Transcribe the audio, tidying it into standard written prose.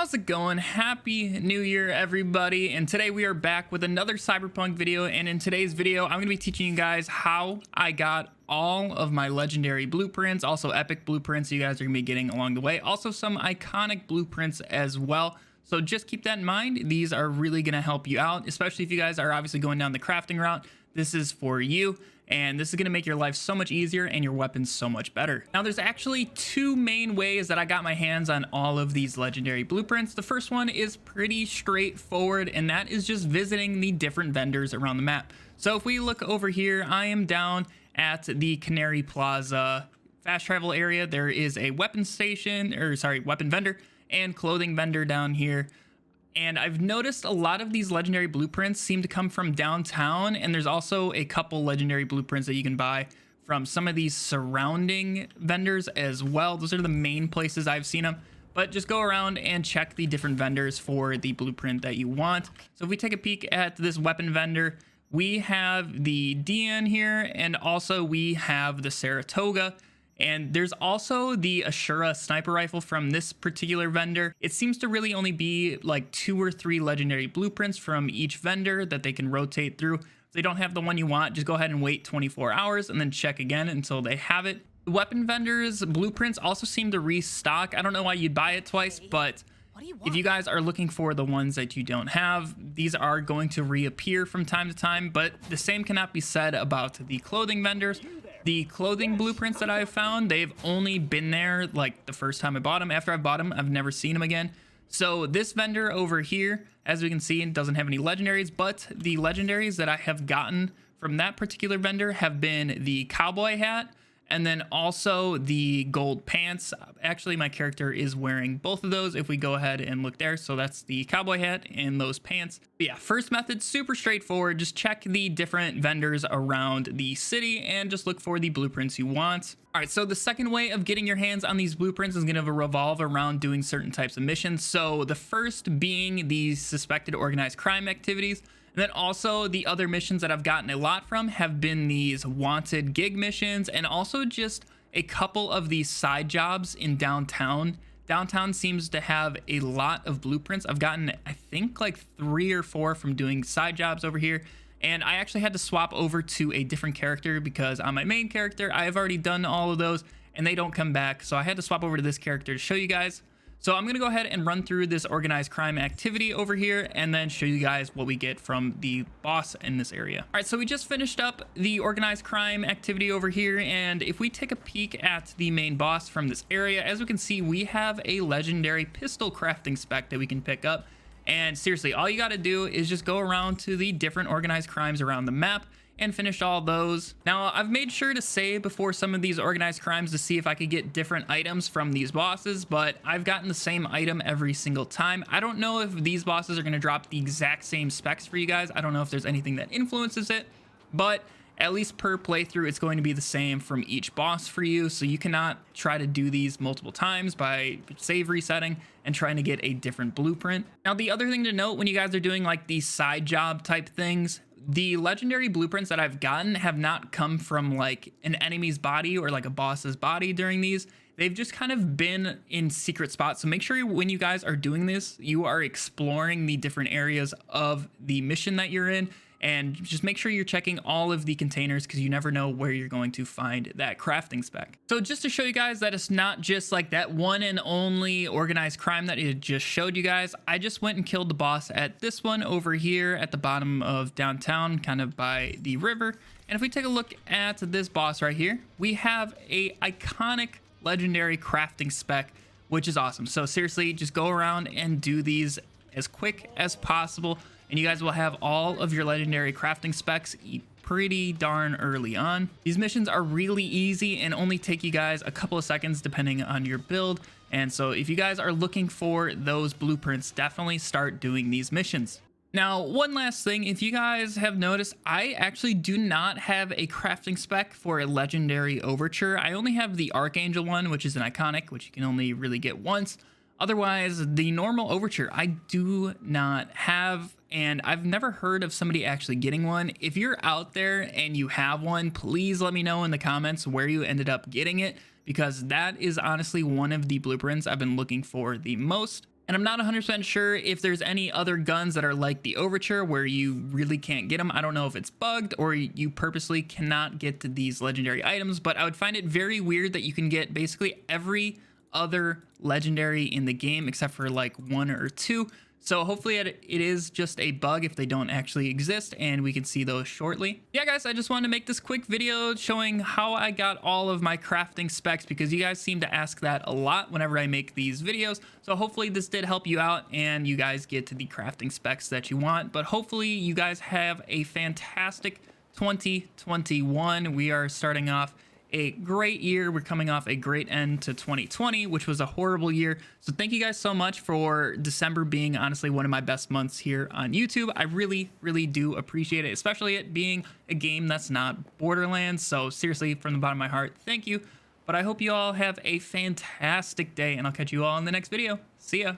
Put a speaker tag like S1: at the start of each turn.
S1: How's it going? Happy New Year, everybody. And today we are back with another Cyberpunk video. And in today's video, I'm going to be teaching you guys how I got all of my legendary blueprints, also epic blueprints you guys are going to be getting along the way. Also some iconic blueprints as well. So just keep that in mind. These are really going to help you out, especially if you guys are obviously going down the crafting route. This is for you. And this is going to make your life so much easier and your weapons so much better. Now, there's actually two main ways that I got my hands on all of these legendary blueprints. The first one is pretty straightforward, and that is just visiting the different vendors around the map. So if we look over here, I am down at the Canary Plaza fast travel area. There is a weapon vendor and clothing vendor down here. And I've noticed a lot of these legendary blueprints seem to come from downtown, and there's also a couple legendary blueprints that you can buy from some of these surrounding vendors as well. Those are the main places I've seen them, but just go around and check the different vendors for the blueprint that you want. So if we take a peek at this weapon vendor, we have the DN here, and also we have the Saratoga. And there's also the Ashura sniper rifle from this particular vendor. It seems to really only be like 2 or 3 legendary blueprints from each vendor that they can rotate through. If they don't have the one you want, just go ahead and wait 24 hours and then check again until they have it. The weapon vendors blueprints also seem to restock. I don't know why you'd buy it twice, but if you guys are looking for the ones that you don't have, these are going to reappear from time to time, but the same cannot be said about the clothing vendors. The clothing blueprints that I've found, they've only been there like the first time I bought them. After I bought them, I've never seen them again. So this vendor over here, as we can see, doesn't have any legendaries, but the legendaries that I have gotten from that particular vendor have been the cowboy hat and then also the gold pants. Actually, my character is wearing both of those if we go ahead and look there. So that's the cowboy hat and those pants. But yeah, first method, super straightforward. Just check the different vendors around the city and just look for the blueprints you want. All right, so the second way of getting your hands on these blueprints is going to revolve around doing certain types of missions. So the first being the suspected organized crime activities. And then also the other missions that I've gotten a lot from have been these wanted gig missions and also just a couple of these side jobs in downtown. Downtown seems to have a lot of blueprints. I've gotten, I think, like 3 or 4 from doing side jobs over here. And I actually had to swap over to a different character because on my main character, I have already done all of those and they don't come back. So I had to swap over to this character to show you guys. So I'm going to go ahead and run through this organized crime activity over here and then show you guys what we get from the boss in this area. All right, so we just finished up the organized crime activity over here. And if we take a peek at the main boss from this area, as we can see, we have a legendary pistol crafting spec that we can pick up. And seriously, all you got to do is just go around to the different organized crimes around the map and finish all those. Now, I've made sure to save before some of these organized crimes to see if I could get different items from these bosses, but I've gotten the same item every single time. I don't know if these bosses are going to drop the exact same specs for you guys. I don't know if there's anything that influences it, but at least per playthrough, it's going to be the same from each boss for you. So you cannot try to do these multiple times by save resetting and trying to get a different blueprint. Now, the other thing to note when you guys are doing like these side job type things, the legendary blueprints that I've gotten have not come from like an enemy's body or like a boss's body during these. They've just kind of been in secret spots. So make sure when you guys are doing this, you are exploring the different areas of the mission that you're in. And just make sure you're checking all of the containers because you never know where you're going to find that crafting spec. So just to show you guys that it's not just like that one and only organized crime that it just showed you guys, I just went and killed the boss at this one over here at the bottom of downtown, kind of by the river. And if we take a look at this boss right here, we have a iconic legendary crafting spec, which is awesome. So seriously, just go around and do these as quick as possible. And you guys will have all of your legendary crafting specs pretty darn early on. These missions are really easy and only take you guys a couple of seconds depending on your build. And so if you guys are looking for those blueprints, definitely start doing these missions. Now, one last thing, if you guys have noticed, I actually do not have a crafting spec for a legendary overture. I only have the Archangel one, which is an iconic, which you can only really get once. Otherwise, the normal overture, I do not have, and I've never heard of somebody actually getting one. If you're out there and you have one, please let me know in the comments where you ended up getting it, because that is honestly one of the blueprints I've been looking for the most. And I'm not 100% sure if there's any other guns that are like the overture where you really can't get them. I don't know if it's bugged or you purposely cannot get to these legendary items, but I would find it very weird that you can get basically every other legendary in the game except for like 1 or 2. So hopefully it is just a bug if they don't actually exist, and we can see those shortly. Yeah, guys, I just wanted to make this quick video showing how I got all of my crafting specs, because you guys seem to ask that a lot whenever I make these videos. So hopefully this did help you out and you guys get to the crafting specs that you want. But hopefully you guys have a fantastic 2021. We are starting off a great year. We're coming off a great end to 2020, which was a horrible year. So thank you guys so much for December being honestly one of my best months here on YouTube. I really, really do appreciate it, especially it being a game that's not Borderlands. So seriously, from the bottom of my heart, thank you. But I hope you all have a fantastic day, and I'll catch you all in the next video. See ya.